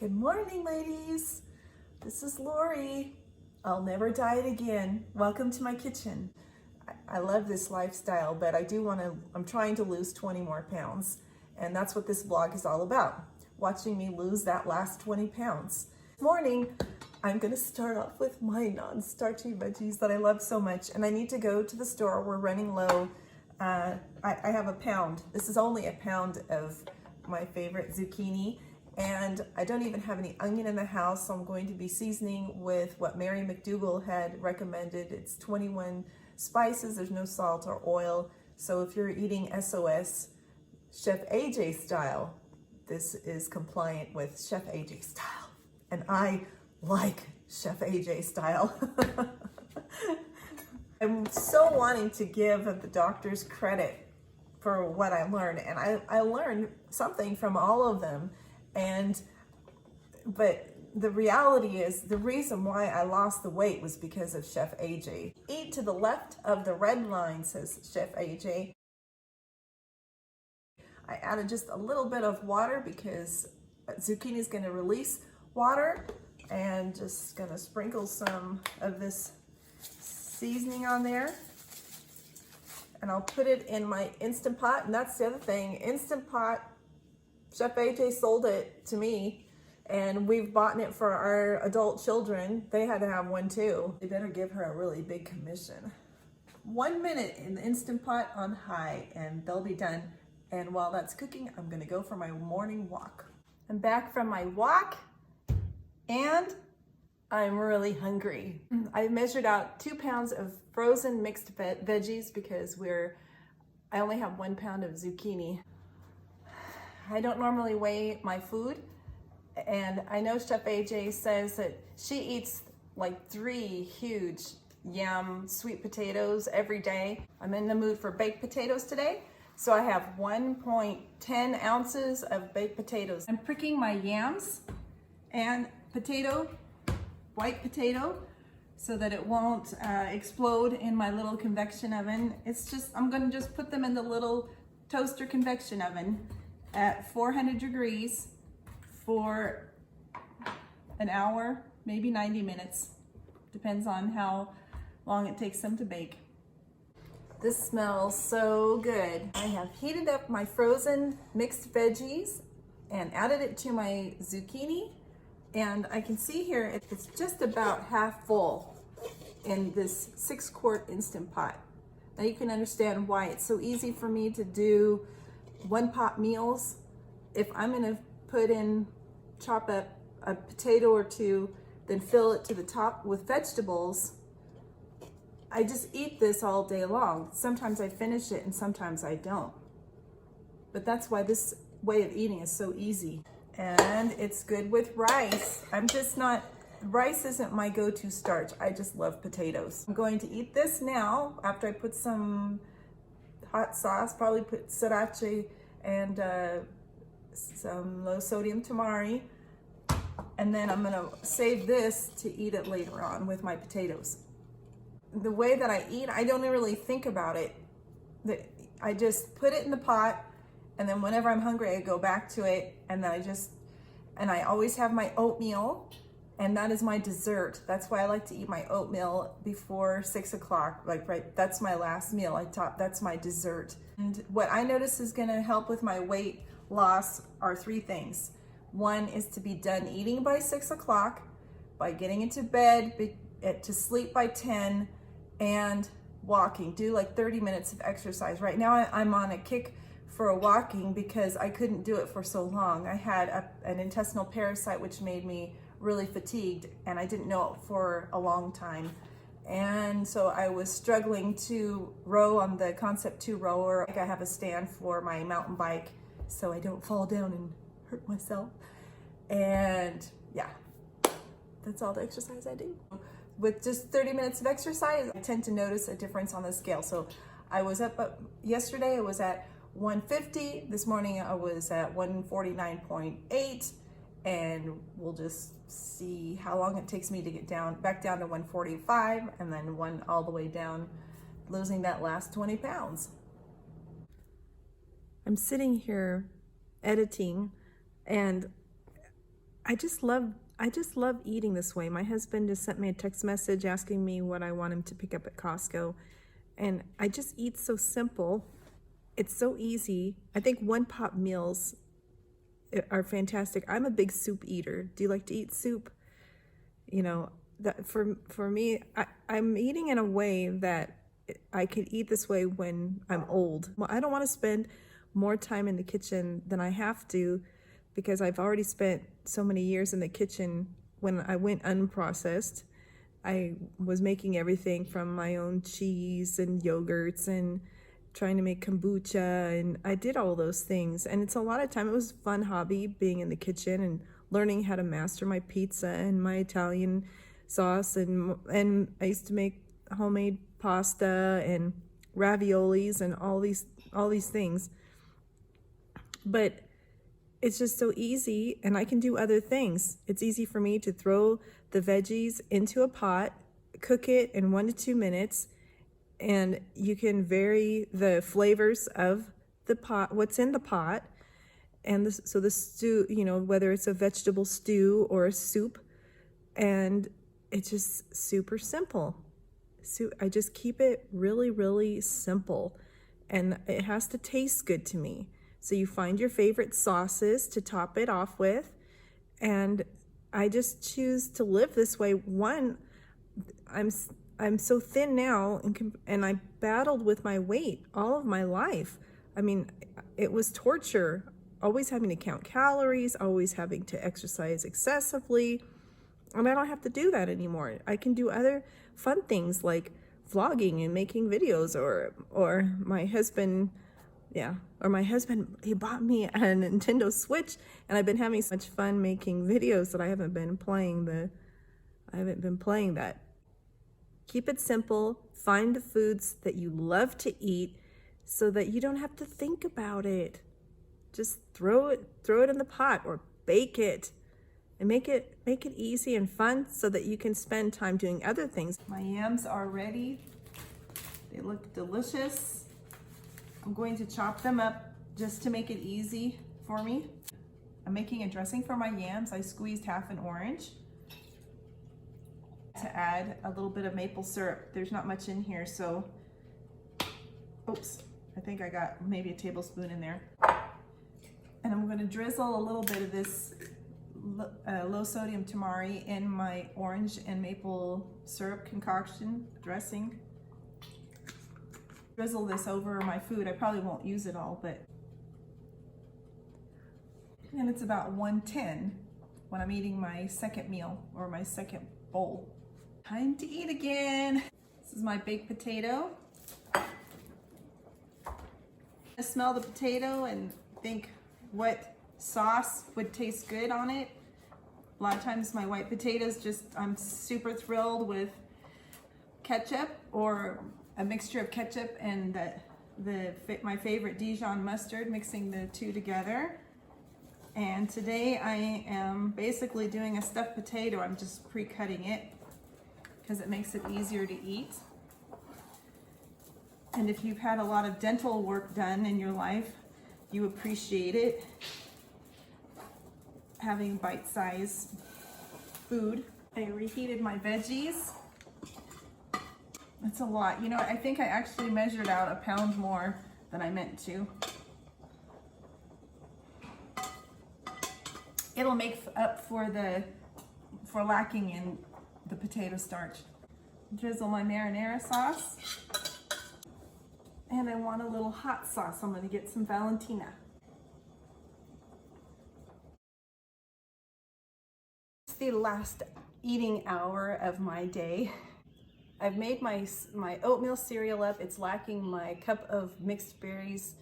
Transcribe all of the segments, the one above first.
Good morning, ladies. This is Lori. I'll never diet again. Welcome to my kitchen. I love this lifestyle, but I'm trying to lose 20 more pounds. And that's what this vlog is all about. Watching me lose that last 20 pounds. This morning, I'm gonna start off with my non-starchy veggies that I love so much. And I need to go to the store. We're running low. I have a pound. This is only a pound of my favorite zucchini. And I don't even have any onion in the house, so I'm going to be seasoning with what Mary McDougall had recommended. It's 21 spices, there's no salt or oil. So if you're eating SOS Chef AJ style, this is compliant with Chef AJ style. And I like Chef AJ style. I'm so wanting to give the doctors credit for what I learned, and I learned something from all of them. But the reality is, the reason why I lost the weight was because of Chef AJ. Eat to the left of the red line, says Chef AJ. I added just a little bit of water because zucchini is going to release water, and just going to sprinkle some of this seasoning on there. And I'll put it in my Instant Pot, and that's the other thing. Instant Pot, Chef AJ sold it to me, and we've bought it for our adult children. They had to have one too. They better give her a really big commission. 1 minute in the Instant Pot on high, and they'll be done. And while that's cooking, I'm gonna go for my morning walk. I'm back from my walk, and I'm really hungry. I measured out 2 pounds of frozen mixed veggies because I only have 1 pound of zucchini. I don't normally weigh my food, and I know Chef AJ says that she eats like 3 huge yam sweet potatoes every day. I'm in the mood for baked potatoes today, so I have 1.10 ounces of baked potatoes. I'm pricking my yams and white potato, so that it won't explode in my little convection oven. I'm gonna just put them in the little toaster convection oven at 400 degrees for an hour, maybe 90 minutes. Depends on how long it takes them to bake. This smells so good. I have heated up my frozen mixed veggies and added it to my zucchini. And I can see here, it's just about half full in this 6-quart Instant Pot. Now you can understand why it's so easy for me to do one-pot meals. If I'm gonna chop up a potato or 2, then fill it to the top with vegetables, I just eat this all day long. Sometimes I finish it and sometimes I don't. But that's why this way of eating is so easy. And it's good with rice. Rice isn't my go-to starch. I just love potatoes. I'm going to eat this now after I put some hot sauce, probably put sriracha and some low sodium tamari. And then I'm gonna save this to eat it later on with my potatoes. The way that I eat, I don't really think about it. I just put it in the pot, and then whenever I'm hungry, I go back to it, and I always have my oatmeal, and that is my dessert. That's why I like to eat my oatmeal before 6 o'clock. That's my last meal. That's my dessert. And what I notice is gonna help with my weight loss are 3 things. 1 is to be done eating by 6 o'clock, by getting into bed, to sleep by 10, and walking. Do like 30 minutes of exercise. Right now I'm on a kick for a walking because I couldn't do it for so long. I had an intestinal parasite which made me really fatigued, and I didn't know it for a long time. And so I was struggling to row on the Concept 2 rower. I have a stand for my mountain bike so I don't fall down and hurt myself. And yeah, that's all the exercise I do. With just 30 minutes of exercise, I tend to notice a difference on the scale. So I was up yesterday, I was at 150. This morning I was at 149.8, and we'll just see how long it takes me to get back down to 145, and then all the way down, losing that last 20 pounds. I'm sitting here editing, and I just love eating this way. My husband just sent me a text message asking me what I want him to pick up at Costco. And I just eat so simple. It's so easy. I think one pot meals are fantastic. I'm a big soup eater. Do you like to eat soup? You know, that for me, I'm eating in a way that I could eat this way when I'm old. Well, I don't want to spend more time in the kitchen than I have to, because I've already spent so many years in the kitchen. When I went unprocessed, I was making everything from my own cheese and yogurts and trying to make kombucha, and I did all those things. And it's a lot of time. It was a fun hobby being in the kitchen and learning how to master my pizza and my Italian sauce, and I used to make homemade pasta and raviolis and all these things. But it's just so easy, and I can do other things. It's easy for me to throw the veggies into a pot, cook it in 1 to 2 minutes, and you can vary the flavors of the pot, what's in the pot. And so the stew, you know, whether it's a vegetable stew or a soup, and it's just super simple. So I just keep it really, really simple, and it has to taste good to me. So you find your favorite sauces to top it off with, and I just choose to live this way. One, I'm so thin now, and I battled with my weight all of my life. I mean, it was torture, always having to count calories, always having to exercise excessively, and I don't have to do that anymore. I can do other fun things like vlogging and making videos, or my husband, he bought me a Nintendo Switch, and I've been having so much fun making videos that I haven't been playing that. Keep it simple. Find the foods that you love to eat so that you don't have to think about it. Just throw it in the pot or bake it, and make it easy and fun so that you can spend time doing other things. My yams are ready. They look delicious. I'm going to chop them up just to make it easy for me. I'm making a dressing for my yams. I squeezed half an orange to add a little bit of maple syrup. There's not much in here, so, oops, I think I got maybe a tablespoon in there. And I'm going to drizzle a little bit of this low sodium tamari in my orange and maple syrup concoction dressing. Drizzle this over my food. I probably won't use it all, but, and it's about 1:10 when I'm eating my second meal or my second bowl. Time to eat again. This is my baked potato. I smell the potato and think what sauce would taste good on it. A lot of times my white potatoes, I'm super thrilled with ketchup, or a mixture of ketchup and my favorite Dijon mustard, mixing the two together. And today I am basically doing a stuffed potato. I'm just pre-cutting it because it makes it easier to eat. And if you've had a lot of dental work done in your life, you appreciate it, having bite-sized food. I reheated my veggies. That's a lot. You know, I think I actually measured out a pound more than I meant to. It'll make up for lacking in the potato starch. Drizzle my marinara sauce. And I want a little hot sauce. I'm going to get some Valentina. It's the last eating hour of my day. I've made my oatmeal cereal up. It's lacking my cup of mixed berries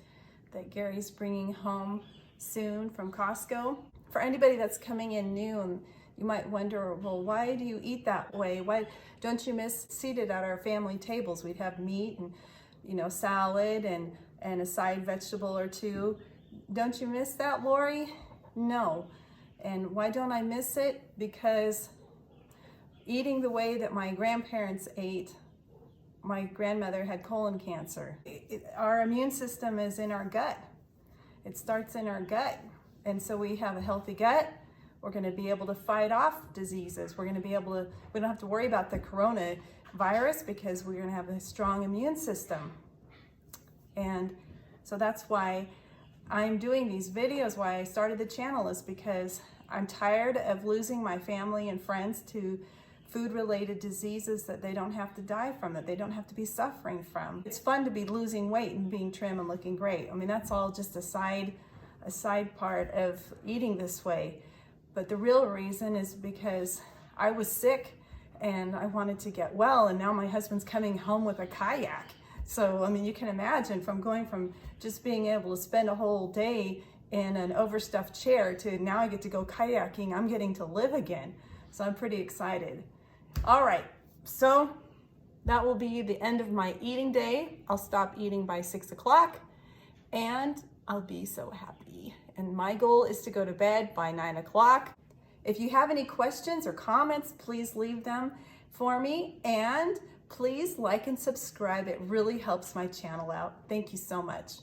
that Gary's bringing home soon from Costco. For anybody that's coming in new, and you might wonder, well, why do you eat that way? Why don't you miss seated at our family tables? We'd have meat and, you know, salad and a side vegetable or two. Don't you miss that, Lori? No. And why don't I miss it? Because eating the way that my grandparents ate, my grandmother had colon cancer. Our immune system is in our gut. It starts in our gut. And so we have a healthy gut, We're going to be able to fight off diseases. We're going to be able to, we don't have to worry about the coronavirus because we're going to have a strong immune system. And so that's why I'm doing these videos, why I started the channel, is because I'm tired of losing my family and friends to food-related diseases that they don't have to die from, that they don't have to be suffering from. It's fun to be losing weight and being trim and looking great. I mean, that's all just a side part of eating this way. But the real reason is because I was sick and I wanted to get well, and now my husband's coming home with a kayak. So, I mean, you can imagine from going from just being able to spend a whole day in an overstuffed chair to now I get to go kayaking. I'm getting to live again. So I'm pretty excited. All right, so that will be the end of my eating day. I'll stop eating by 6 o'clock and I'll be so happy. And my goal is to go to bed by 9 o'clock. If you have any questions or comments, please leave them for me. And please like and subscribe. It really helps my channel out. Thank you so much.